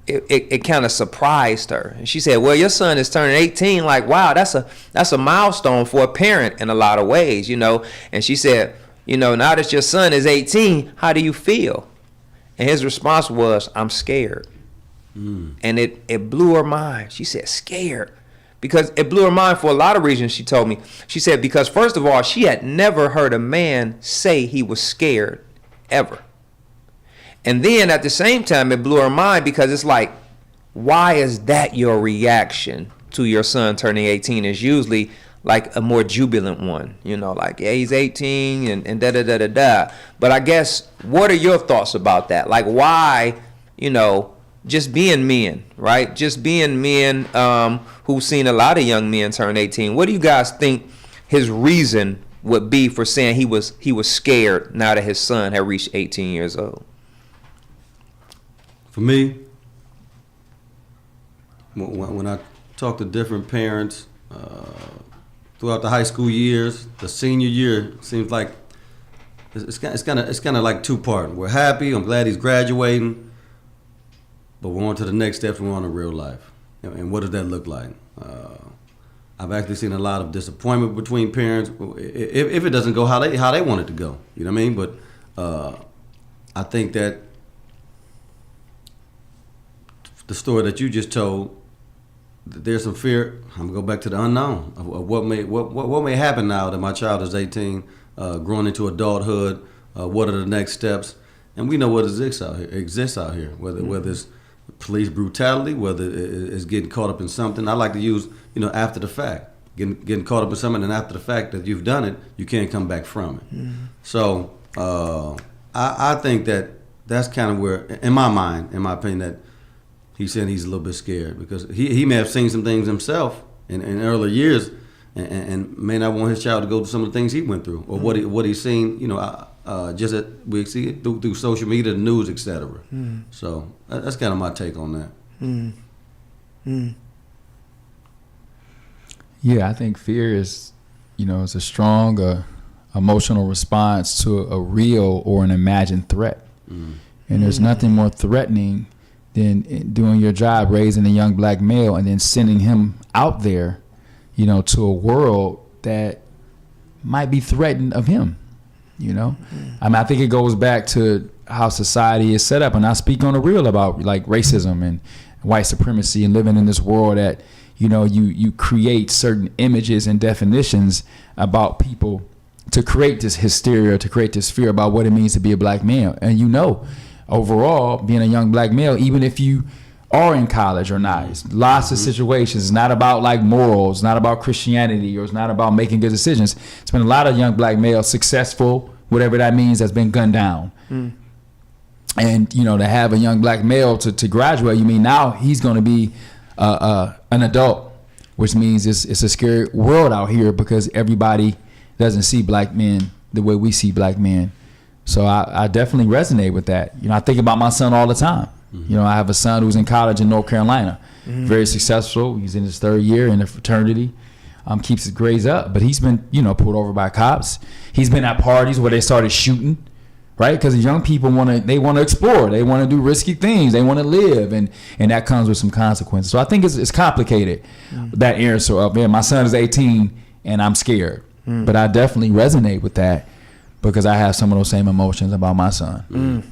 it kind of surprised her. And she said, well, your son is turning 18. Like, wow, that's a milestone for a parent in a lot of ways, And she said, now that your son is 18, how do you feel? And his response was, I'm scared. And it blew her mind. She said, scared. Because it blew her mind for a lot of reasons, she told me. She said, because first of all, she had never heard a man say he was scared, ever. And then at the same time, it blew her mind because it's like, why is that your reaction to your son turning 18? Is usually like a more jubilant one, like, yeah, he's 18 and da-da-da-da-da. But I guess, what are your thoughts about that? Like, why, just being men, right? Just being men who've seen a lot of young men turn 18. What do you guys think his reason would be for saying he was scared now that his son had reached 18 years old? For me, when I talk to different parents throughout the high school years, the senior year seems like it's kind of like two-part. We're happy. I'm glad he's graduating, but we're on to the next steps. We're on to real life, and what does that look like? I've actually seen a lot of disappointment between parents if it doesn't go how they want it to go. You know what I mean? But I think that the story that you just told, there's some fear. I'm gonna go back to the unknown of what may happen now that my child is 18, growing into adulthood. What are the next steps? And we know what exists out here. Whether it's police brutality, whether it's getting caught up in something. I like to use after the fact, getting caught up in something, and after the fact that you've done it, you can't come back from it. So I think that's kind of where, in my mind, in my opinion, that he said he's a little bit scared because he may have seen some things himself in earlier years and may not want his child to go through some of the things he went through or what he's seen, just that we see it through social media, the news, etc. So that's kind of my take on that. Yeah, I think fear is, is a strong emotional response to a real or an imagined threat. And there's nothing more threatening than doing your job, raising a young black male, and then sending him out there, to a world that might be threatened of him, I mean, I think it goes back to how society is set up. And I speak on the real about like racism and white supremacy and living in this world that, you create certain images and definitions about people to create this hysteria, to create this fear about what it means to be a black male. And overall, being a young black male, even if you are in college or not, it's lots of situations. It's not about like morals, it's not about Christianity, or it's not about making good decisions. It's been a lot of young black males successful, whatever that means, that's been gunned down. And to have a young black male to graduate, you mean now he's going to be an adult, which means it's a scary world out here because everybody doesn't see black men the way we see black men. So I definitely resonate with that. I think about my son all the time. I have a son who's in college in North Carolina, very successful. He's in his third year in a fraternity, keeps his grades up, but he's been, pulled over by cops. He's been at parties where they started shooting, right? Because young people want to explore, they want to do risky things, they want to live, and that comes with some consequences. So I think it's complicated, that answer of, man, my son is 18 and I'm scared. But I definitely resonate with that because I have some of those same emotions about my son.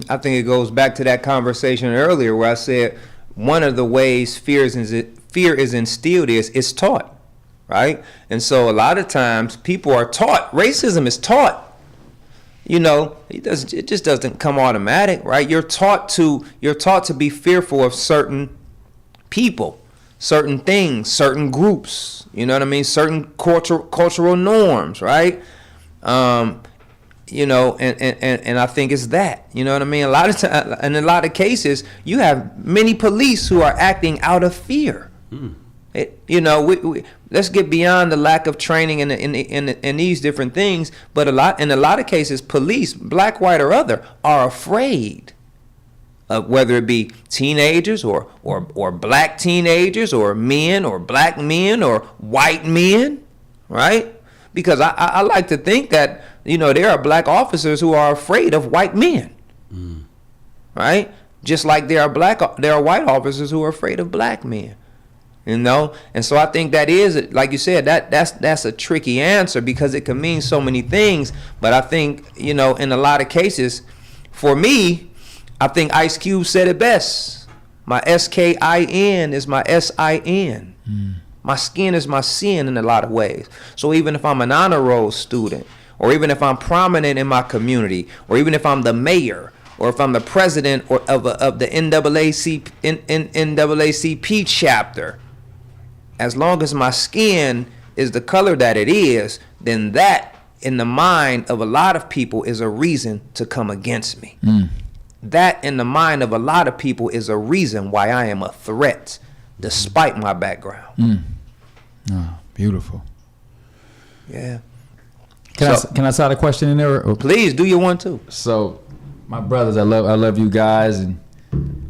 I think it goes back to that conversation earlier where I said one of the ways fear is instilled is it's taught. right? And so a lot of times people are taught, racism is taught. You know, it just doesn't come automatic, right? You're taught to be fearful of certain people, certain things, certain groups. You know what I mean? Certain cultural norms, right? You know, and I think it's that. You know what I mean? A lot of time, in a lot of cases, you have many police who are acting out of fear. You know, let's get beyond the lack of training in these different things. But in a lot of cases, police, black, white, or other, are afraid of whether it be teenagers or black teenagers or men or black men or white men, right? Because I like to think that, you know, there are black officers who are afraid of white men, right? Just like there are white officers who are afraid of black men. You know, and so I think that is, like you said, that's a tricky answer because it can mean so many things. But I think, you know, in a lot of cases, for me, I think Ice Cube said it best. My SKIN is my SIN. My skin is my sin in a lot of ways. So even if I'm an honor roll student, or even if I'm prominent in my community, or even if I'm the mayor, or if I'm the president of the NAACP chapter, as long as my skin is the color that it is, then that, in the mind of a lot of people, is a reason to come against me. That, in the mind of a lot of people, is a reason why I am a threat, despite my background. Oh, beautiful. Yeah. Can I start a question in there? Or? Please do your one too. So, my brothers, I love you guys, and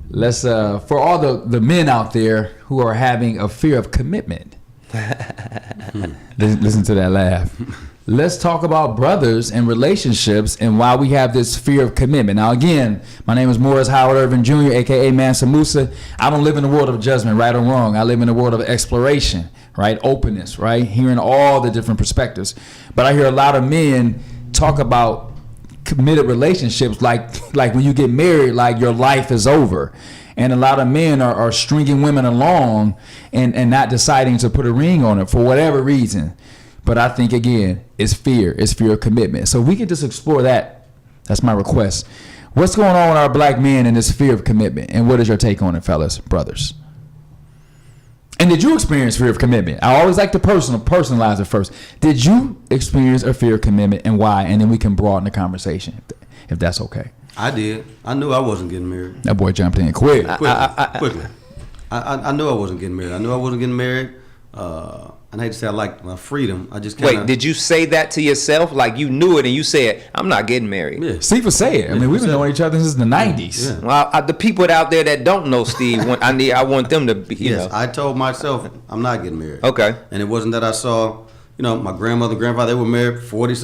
let's for all the men out there who are having a fear of commitment. Listen to that laugh. Let's talk about brothers and relationships and why we have this fear of commitment. Now, again, my name is Morris Howard Irvin Jr., aka Mansa Musa. I don't live in the world of judgment, right or wrong. I live in the world of exploration, right? Openness, right? Hearing all the different perspectives. But I hear a lot of men talk about committed relationships like when you get married, like your life is over. And a lot of men are stringing women along and not deciding to put a ring on it for whatever reason. But I think, again, it's fear. It's fear of commitment. So we can just explore that. That's my request. What's going on with our black men in this fear of commitment? And what is your take on it, fellas, brothers? And did you experience fear of commitment? I always like to personalize it first. Did you experience a fear of commitment and why? And then we can broaden the conversation, if that's okay. I did. I knew I wasn't getting married. That boy jumped in quick. Quickly. I knew I wasn't getting married. And I hate to say I like my freedom. I just Wait, did you say that to yourself? Like you knew it and you said, I'm not getting married. Yeah. Steve was saying. I mean, we've been knowing each other since the 90s. Yeah. Well, the people out there that don't know Steve, I want them to be, you know. I told myself I'm not getting married. Okay. And it wasn't that I saw, you know, my grandmother, grandfather, they were married 40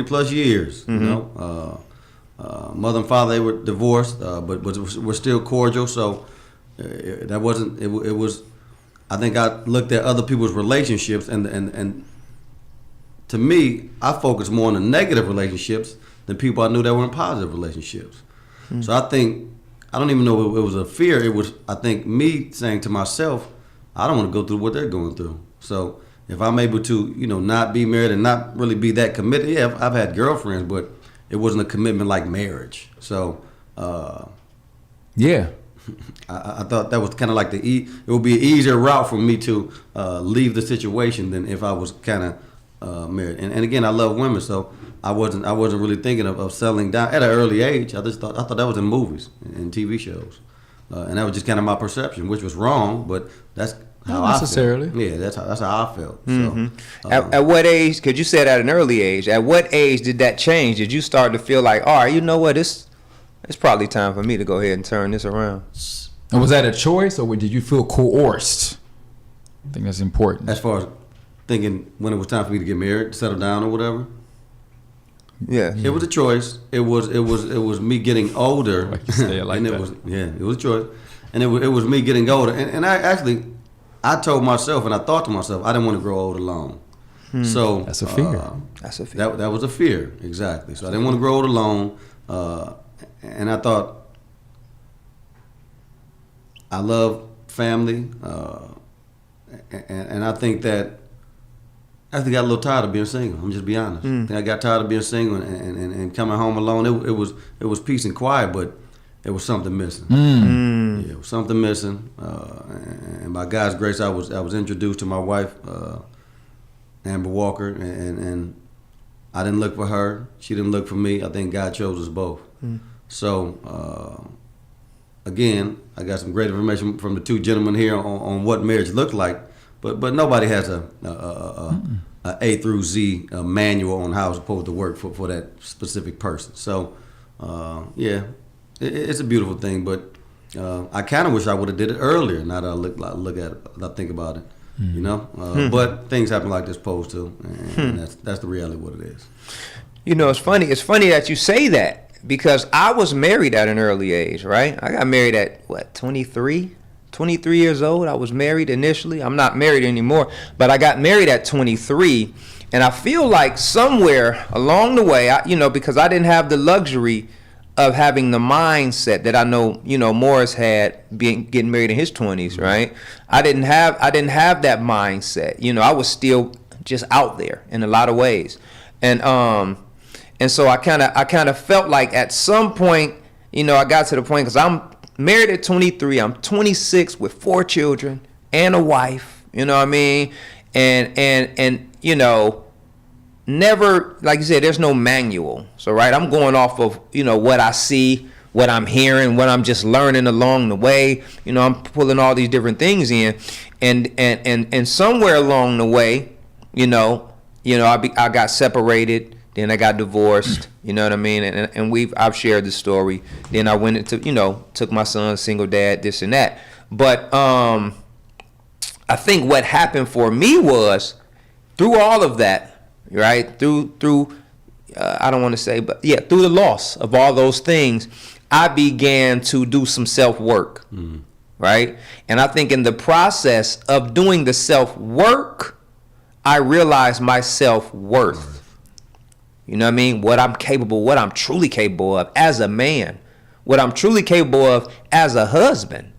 plus years. You know, mother and father, they were divorced, but were still cordial. So that wasn't. It was. I think I looked at other people's relationships, and to me, I focused more on the negative relationships than people I knew that were in positive relationships. So I think, I don't even know if it was a fear. It was, I think, me saying to myself, I don't want to go through what they're going through. So if I'm able to, you know, not be married and not really be that committed, yeah, I've had girlfriends, but it wasn't a commitment like marriage. So, yeah. I thought that was kind of like it would be an easier route for me to leave the situation than if I was kind of married. And again, I love women, so I wasn't really thinking of settling down at an early age. I thought that was in movies and TV shows, and that was just kind of my perception, which was wrong, but that's how Not necessarily. I felt. Yeah, that's how I felt. So, At what age? Because you said at an early age. At what age did that change? Did you start to feel like, all right, you know what, it's probably time for me to go ahead and turn this around? And was that a choice, or did you feel coerced? I think that's important. as far as thinking when it was time for me to get married, settle down, or whatever. Yeah. It was a choice. It was me getting older. Like you say it like and that. It was a choice. And it was me getting older. And I told myself and I thought to myself, I didn't want to grow old alone. So That's a fear. That's a fear. that was a fear, exactly. So I didn't want to grow old alone. And I thought, I love family. And I think that I think I got a little tired of being single. I'm just be honest. I think I got tired of being single and coming home alone. It was peace and quiet, but it was something missing. Yeah, it was something missing. And by God's grace, I was introduced to my wife, Amber Walker, and I didn't look for her. She didn't look for me. I think God chose us both. So again, I got some great information from the two gentlemen here on what marriage looked like. But nobody has a A through Z manual on how it's supposed to work for that specific person. So, yeah, it's a beautiful thing. But I kind of wish I would have did it earlier. Now that I look at it, I think about it, you know. But things happen like they're supposed to, and that's the reality of what it is. You know, it's funny. It's funny that you say that because I was married at an early age, right? I got married at what, 23 years old. I was married initially. I'm not married anymore, but I got married at 23, and I feel like somewhere along the way, because I didn't have the luxury of having the mindset that I know, Morris had getting married in his 20s, right? I didn't have that mindset. I was still just out there in a lot of ways, and so I kind of felt like at some point, I got to the point because I'm married at 23. I'm 26 with 4 children and a wife. You know what I mean? And never, like you said, there's no manual. So right, I'm going off of what I see, what I'm hearing, what I'm just learning along the way. I'm pulling all these different things in, and somewhere along the way, I got separated. Then I got divorced, you know what I mean? And I've shared the story. Then I went into, took my son, single dad, this and that. But I think what happened for me was through all of that, right? Through I don't want to say, but yeah, through the loss of all those things, I began to do some self-work, right? And I think in the process of doing the self-work, I realized my self-worth. You know what I mean? What I'm truly capable of as a man, what I'm truly capable of as a husband,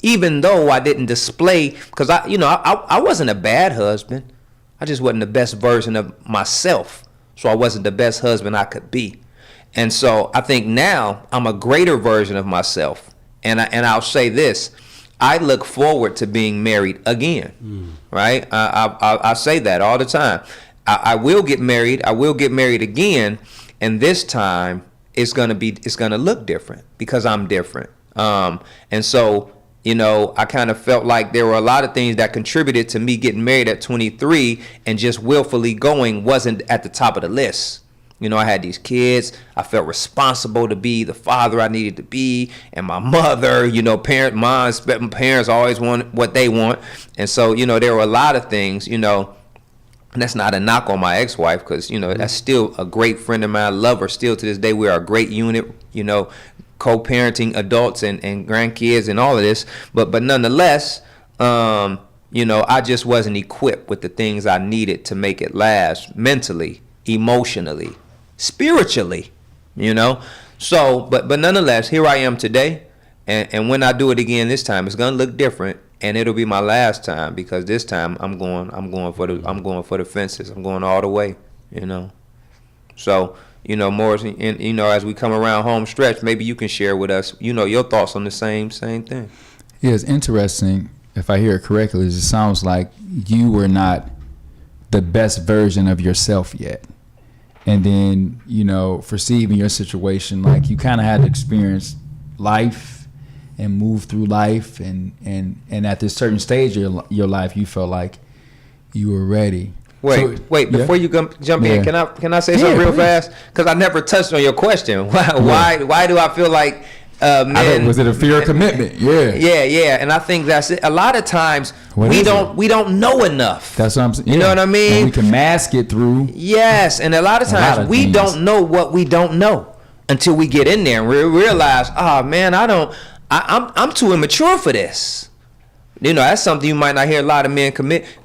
even though I didn't display, because I wasn't a bad husband. I just wasn't the best version of myself. So I wasn't the best husband I could be. And so I think now I'm a greater version of myself. And I'll say this, I look forward to being married again, right? I say that all the time. I will get married. I will get married again, and this time it's gonna look different because I'm different. And so I kind of felt like there were a lot of things that contributed to me getting married at 23 and just willfully going wasn't at the top of the list. I had these kids. I felt responsible to be the father I needed to be, and my mother. Parents always want what they want, and so there were a lot of things. And that's not a knock on my ex-wife because, that's still a great friend of mine. I love her still to this day. We are a great unit, co-parenting adults and grandkids and all of this. But nonetheless, I just wasn't equipped with the things I needed to make it last mentally, emotionally, spiritually, So, but nonetheless, here I am today. And when I do it again this time, it's going to look different. And it'll be my last time because this time I'm going for the fences. I'm going all the way, So, Morris, and as we come around home stretch, maybe you can share with us, your thoughts on the same thing. Yeah, it's interesting. If I hear it correctly, it sounds like you were not the best version of yourself yet. And then, for Steve in your situation, like you kind of had to experience life and move through life, and at this certain stage of your life, you felt like you were ready. Wait, before you jump in, can I say something real fast? Because I never touched on your question. Why do I feel like men? Was it a fear of commitment? Yeah, and I think that's it. A lot of times we don't know enough. That's what I'm saying. You know what I mean? And we can mask it through. Yes, and a lot of times we don't know what we don't know until we get in there and realize, oh man, I'm too immature for this. That's something you might not hear a lot of men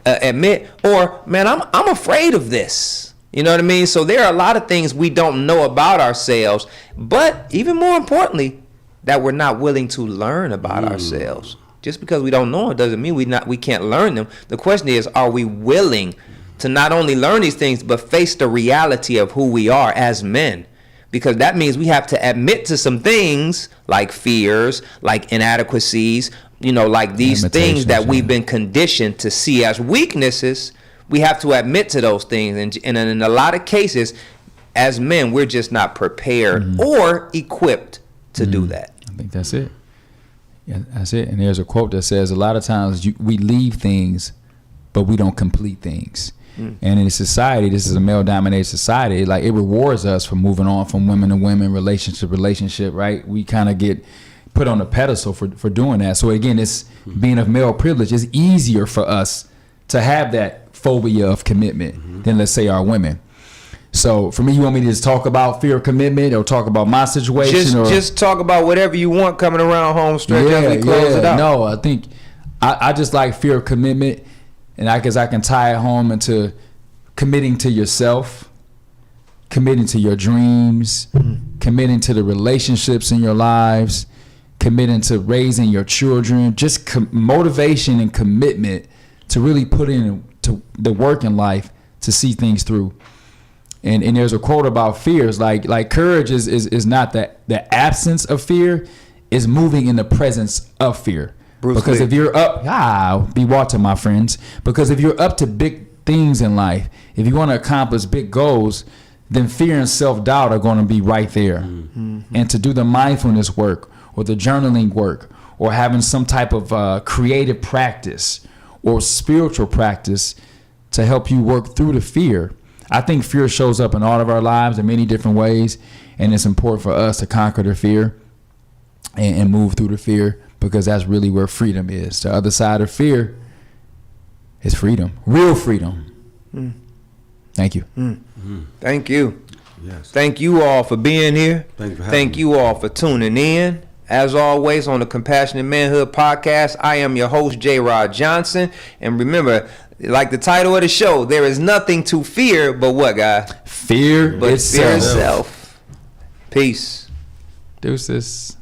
admit, or man, I'm afraid of this. You know what I mean? So there are a lot of things we don't know about ourselves, but even more importantly, that we're not willing to learn about ourselves. Just because we don't know it doesn't mean we can't learn them. The question is, are we willing to not only learn these things, but face the reality of who we are as men. Because that means we have to admit to some things like fears, like inadequacies, like these things that we've been conditioned to see as weaknesses. We have to admit to those things. And in a lot of cases, as men, we're just not prepared or equipped to do that. I think that's it. Yeah, that's it. And there's a quote that says, a lot of times we leave things, but we don't complete things. And in society, this is a male-dominated society, like it rewards us for moving on from women to women, relationship to relationship, right? We kind of get put on a pedestal for doing that. So again, it's being of male privilege. It's easier for us to have that phobia of commitment than, let's say, our women. So for me, you want me to just talk about fear of commitment or talk about my situation? Just talk about whatever you want coming around home stretch as we close it out. No, I think I just like fear of commitment. And I guess I can tie it home into committing to yourself, committing to your dreams, committing to the relationships in your lives, committing to raising your children, just motivation and commitment to really put in to the work in life to see things through. And there's a quote about fears, like courage is not the absence of fear, is moving in the presence of fear. Because if you're up, be water, my friends. Because if you're up to big things in life, if you want to accomplish big goals, then fear and self-doubt are going to be right there. And to do the mindfulness work or the journaling work or having some type of creative practice or spiritual practice to help you work through the fear. I think fear shows up in all of our lives in many different ways. And it's important for us to conquer the fear and move through the fear. Because that's really where freedom is. The other side of fear is freedom, real freedom. Thank you. Thank you. Yes. Thank you all for being here. Thank you for having Thank me. you all for tuning in. As always, on the Compassionate Manhood podcast, I am your host, J. Rod Johnson. And remember, like the title of the show, there is nothing to fear but what, guys? Fear But itself. fear itself. Peace. Deuces.